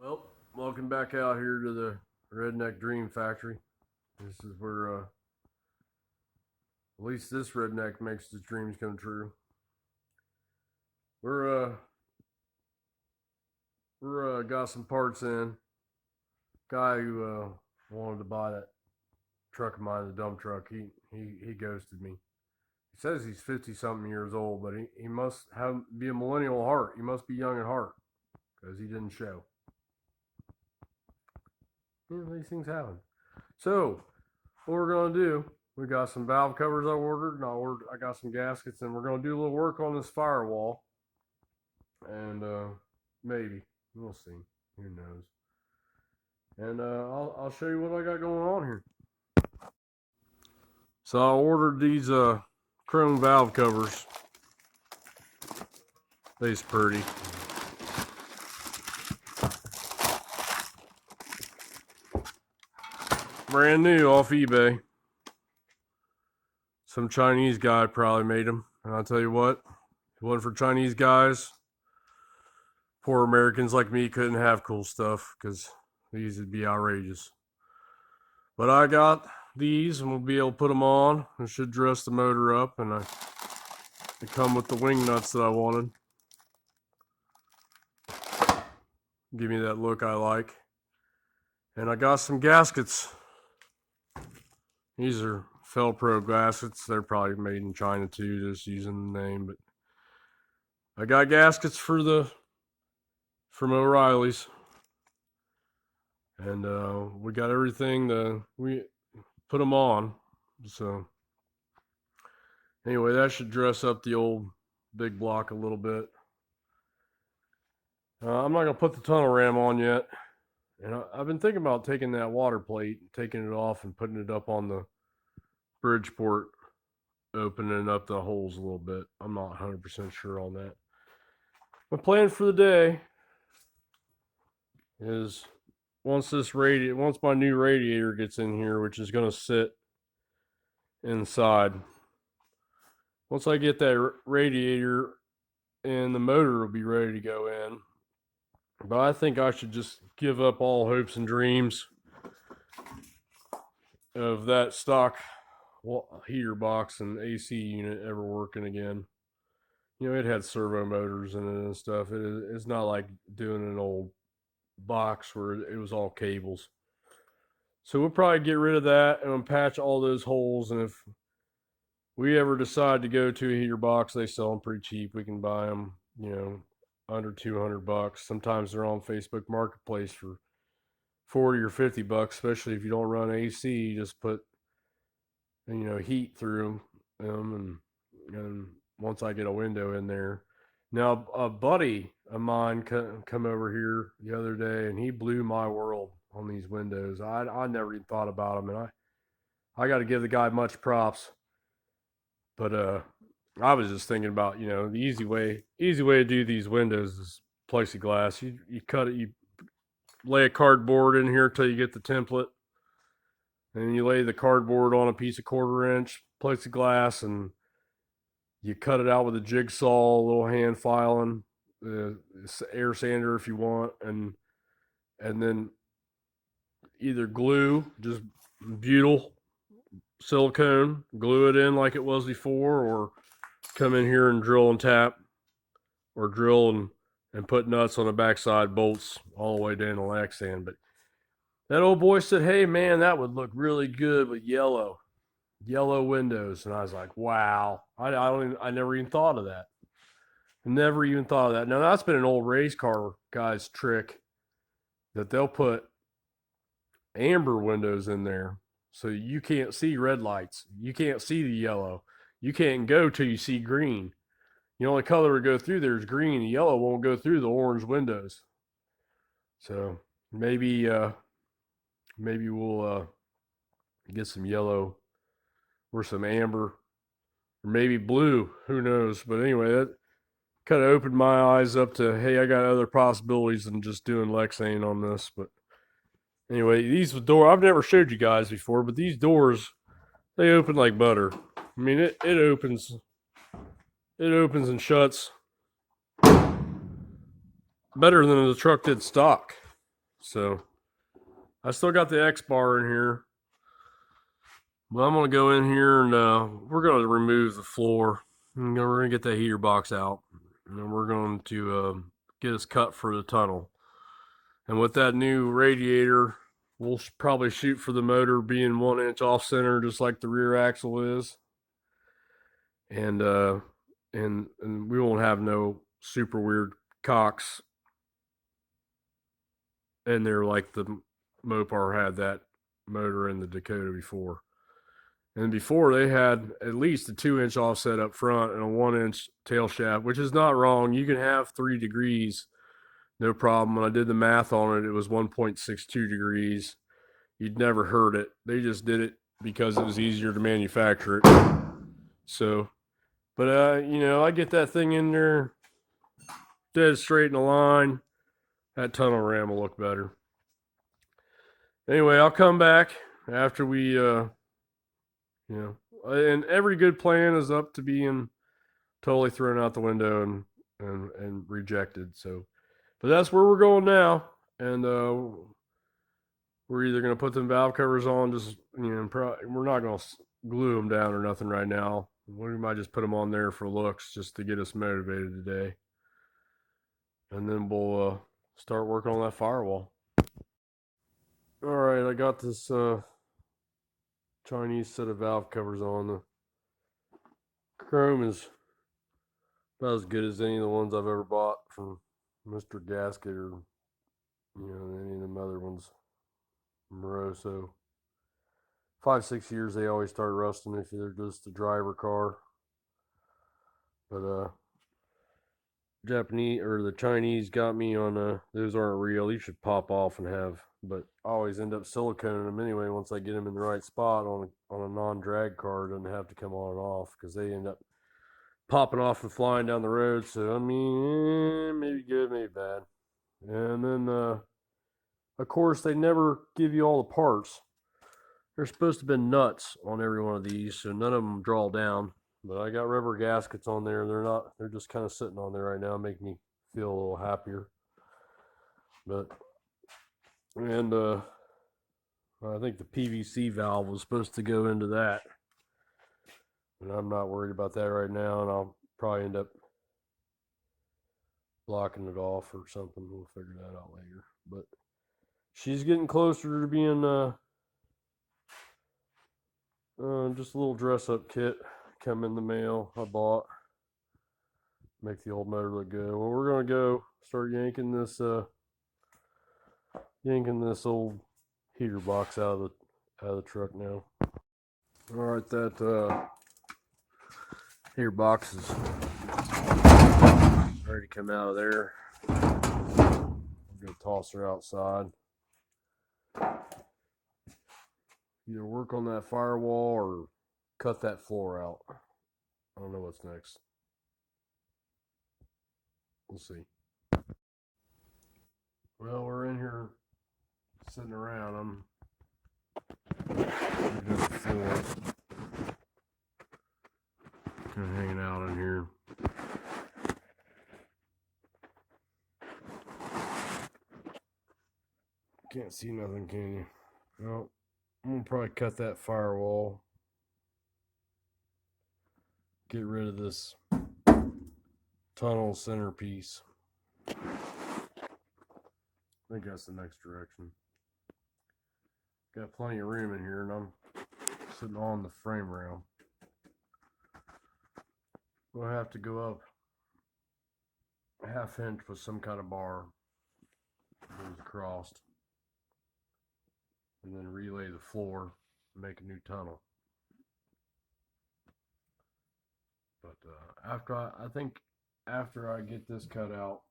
Well, welcome back out here to the Redneck Dream Factory. This is where, at least this redneck makes his dreams come true. We're got some parts in. Guy who wanted to buy that truck of mine, the dump truck, he ghosted me. He says he's 50 something years old, but he must be a millennial at heart. He must be young at heart because he didn't show. These things happen. So, what we're gonna do? We got some valve covers I ordered, and I got some gaskets, and we're gonna do a little work on this firewall. And maybe we'll see. Who knows? And I'll show you what I got going on here. So I ordered these chrome valve covers. They's pretty. Brand new off eBay. Some Chinese guy probably made them. And I'll tell you what, if it wasn't for Chinese guys, poor Americans like me couldn't have cool stuff because these would be outrageous. But I got these and we'll be able to put them on. It should dress the motor up, and they come with the wing nuts that I wanted. Give me that look I like. And I got some gaskets. These are Felpro gaskets. They're probably made in China too, just using the name. But I got gaskets from O'Reilly's. And we got everything we put them on. So anyway, that should dress up the old big block a little bit. I'm not gonna put the tunnel ram on yet, and I've been thinking about taking that water plate, taking it off, and putting it up on the Bridgeport, opening up the holes a little bit. I'm not 100% sure on that. My plan for the day is once my new radiator gets in here, which is going to sit inside. Once I get that radiator in, the motor will be ready to go in. But I think I should just give up all hopes and dreams of that stock heater box and AC unit ever working again. You know, it had servo motors in it and stuff. It's not like doing an old box where it was all cables. So we'll probably get rid of that and patch all those holes. And if we ever decide to go to a heater box, they sell them pretty cheap. We can buy them, under $200. Sometimes they're on Facebook Marketplace for $40 or $50, especially if you don't run AC. You just put, heat through them, and once I get a window in there. Now, a buddy of mine come over here the other day, and he blew my world on these windows. I never even thought about them, and I got to give the guy much props. But I was just thinking about, the easy way to do these windows is plexiglass. You cut it, you lay a cardboard in here till you get the template, and then you lay the cardboard on a piece of 1/4 inch plexiglass, and you cut it out with a jigsaw, a little hand filing, air sander if you want, and then either glue, just butyl silicone, glue it in like it was before, or come in here and drill and tap, or drill and put nuts on the backside bolts all the way down the Lexan. But that old boy said, "Hey man, that would look really good with yellow windows." And I was like, wow, I never even thought of that. Never even thought of that. Now that's been an old race car guy's trick, that they'll put amber windows in there so you can't see red lights. You can't see the yellow. You can't go till you see green. The only color to go through there is green. The yellow won't go through the orange windows. So maybe we'll get some yellow or some amber, or maybe blue. Who knows? But anyway, that kind of opened my eyes up to, hey, I got other possibilities than just doing Lexan on this. But anyway, these doors, I've never showed you guys before, but these doors, they open like butter. I mean, it opens and shuts better than the truck did stock. So I still got the X bar in here. But I'm going to go in here and we're going to remove the floor. And we're going to get that heater box out. And then we're going to get us cut for the tunnel. And with that new radiator, we'll probably shoot for the motor being 1 inch off center, just like the rear axle is. And we won't have no super weird cocks in there like the Mopar had that motor in the Dakota before. And before they had at least a 2 inch offset up front and a 1 inch tail shaft, which is not wrong. You can have 3 degrees, no problem. When I did the math on it, it was 1.62 degrees. You'd never heard it. They just did it because it was easier to manufacture it. So, but I get that thing in there dead straight in the line. That tunnel ram will look better. Anyway, I'll come back after we and every good plan is up to being totally thrown out the window and rejected. So, but that's where we're going now, and we're either going to put them valve covers on, just we're not going to glue them down or nothing right now. We might just put them on there for looks, just to get us motivated today, and then we'll start working on that firewall. All right, I got this Chinese set of valve covers on. The chrome is about as good as any of the ones I've ever bought from Mr. Gasket or any of them other ones from Moroso. 5-6 years they always start rusting if they're just a driver car. But Japanese or the Chinese got me on those aren't real. You should pop off and have, but I always end up siliconing them anyway once I get them in the right spot on a non-drag car. It doesn't have to come on and off because they end up popping off and flying down the road. So I mean, maybe good, maybe bad. And then of course they never give you all the parts. There's supposed to have been nuts on every one of these, so none of them draw down. But I got rubber gaskets on there. They're just kind of sitting on there right now, make me feel a little happier. But I think the PVC valve was supposed to go into that. And I'm not worried about that right now, and I'll probably end up blocking it off or something. We'll figure that out later. But she's getting closer to being just a little dress-up kit come in the mail I bought. Make the old motor look good. Well, we're gonna go start yanking this old heater box out of the truck now. All right, that heater box is ready to come out of there. I'm gonna toss her outside. Either work on that firewall or cut that floor out. I don't know what's next. We'll see. Well, we're in here sitting around. I'm just the floor. Kind of hanging out in here. Can't see nothing, can you? Well, I'm gonna probably cut that firewall. Get rid of this tunnel centerpiece. I think that's the next direction. Got plenty of room in here, and I'm sitting on the frame rail. We'll have to go up a ½ inch with some kind of bar that goes across, and then relay the floor and make a new tunnel. But after I get this cut out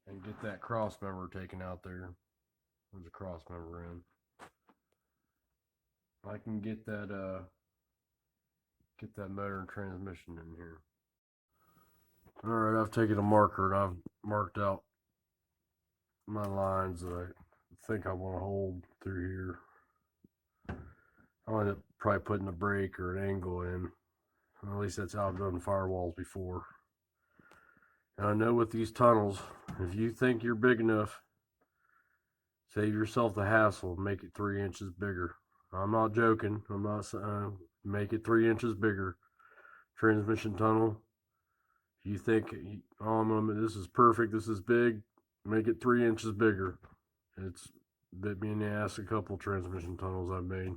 and get that cross member taken out there, there's a cross member in, I can get that motor and transmission in here. All right, I've taken a marker and I've marked out my lines that I think I want to hold through here. I'll end up probably putting a brake or an angle in. At least that's how I've done firewalls before. And I know with these tunnels, if you think you're big enough Save yourself the hassle. Make it 3 inches bigger. I'm not joking. I'm not saying make it 3 inches bigger. Transmission tunnel. You think, oh, this is perfect. This is big. Make it 3 inches bigger. It's bit me in the ass a couple transmission tunnels I've made.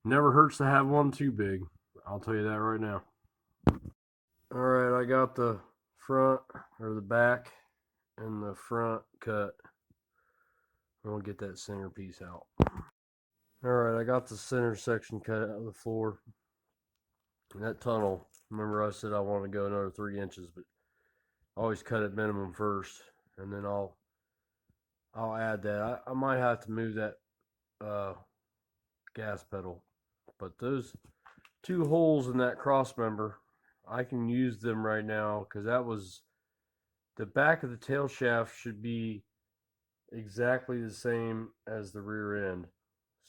Never hurts to have one too big. I'll tell you that right now. Alright, I got the front or the back and the front cut. I'm gonna get that center piece out. Alright, I got the center section cut out of the floor. And that tunnel, remember I said I want to go another 3 inches, but I always cut it minimum first, and then I'll add that. I might have to move that gas pedal, but those 2 holes in that cross member, I can use them right now, because that was the back of the tail shaft should be exactly the same as the rear end,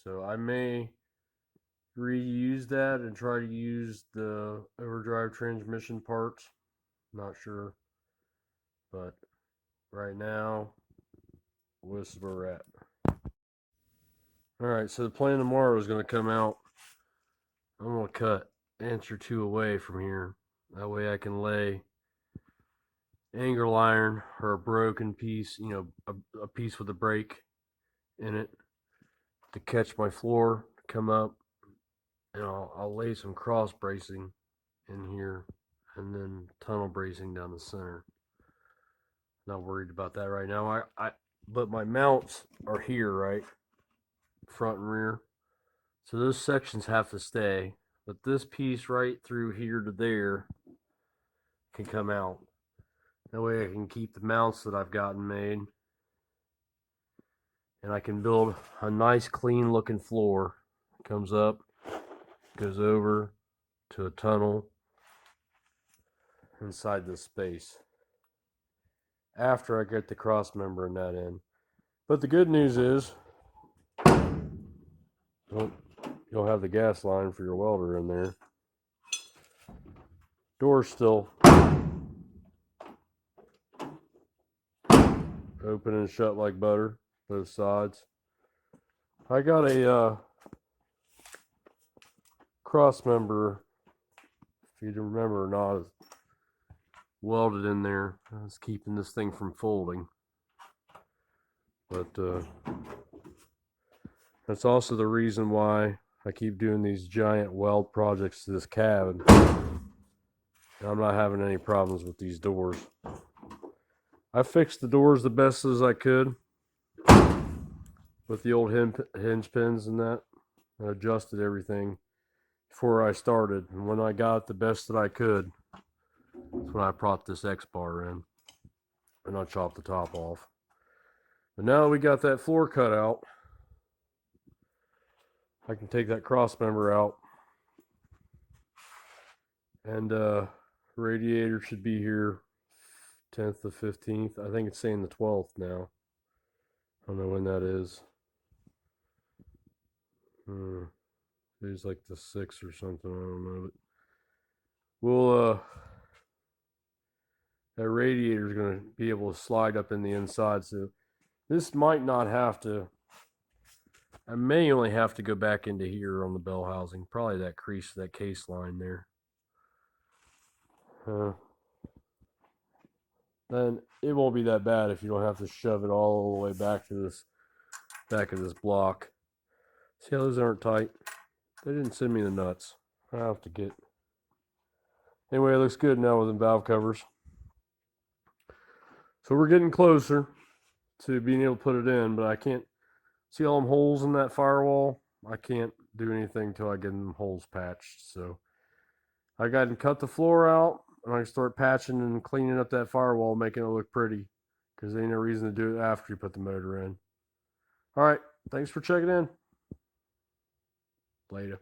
so I may reuse that and try to use the overdrive transmission parts. Not sure, but right now this is where we're at. Alright, so the plan tomorrow is going to come out. I'm going to cut 1 or 2 away from here. That way I can lay angle iron or a broken piece, you know, a piece with a break in it to catch my floor, come up, and I'll lay some cross bracing in here and then tunnel bracing down the center. Not worried about that right now. But my mounts are here, right? Front and rear. So those sections have to stay. But this piece right through here to there can come out. That way I can keep the mounts that I've gotten made. And I can build a nice clean looking floor. Comes up, goes over to a tunnel inside this space. After I get the cross member in that end. But the good news is you'll have the gas line for your welder in there. Door's still open and shut like butter, both sides. I got a cross member, if you remember or not, welded in there. I was keeping this thing from folding. But that's also the reason why I keep doing these giant weld projects to this cabin. And I'm not having any problems with these doors. I fixed the doors the best as I could with the old hinge pins and that. I adjusted everything before I started. And when I got the best that I could, that's when I brought this X-bar in. And I chopped the top off. But now we got that floor cut out, I can take that cross member out. And radiator should be here 10th to 15th. I think it's saying the 12th now. I don't know when that is. It's like the 6th or something. I don't know. But we'll that radiator is going to be able to slide up in the inside. So this might not have to. I may only have to go back into here on the bell housing. Probably that crease, that case line there. Then it won't be that bad if you don't have to shove it all the way back to this back of this block. See how those aren't tight? They didn't send me the nuts. I have to get. Anyway, it looks good now with the valve covers. So we're getting closer to being able to put it in, but I can't see all them holes in that firewall. I can't do anything until I get them holes patched. So I got to cut the floor out, and I can start patching and cleaning up that firewall, making it look pretty, because there ain't no reason to do it after you put the motor in. All right, thanks for checking in. Later.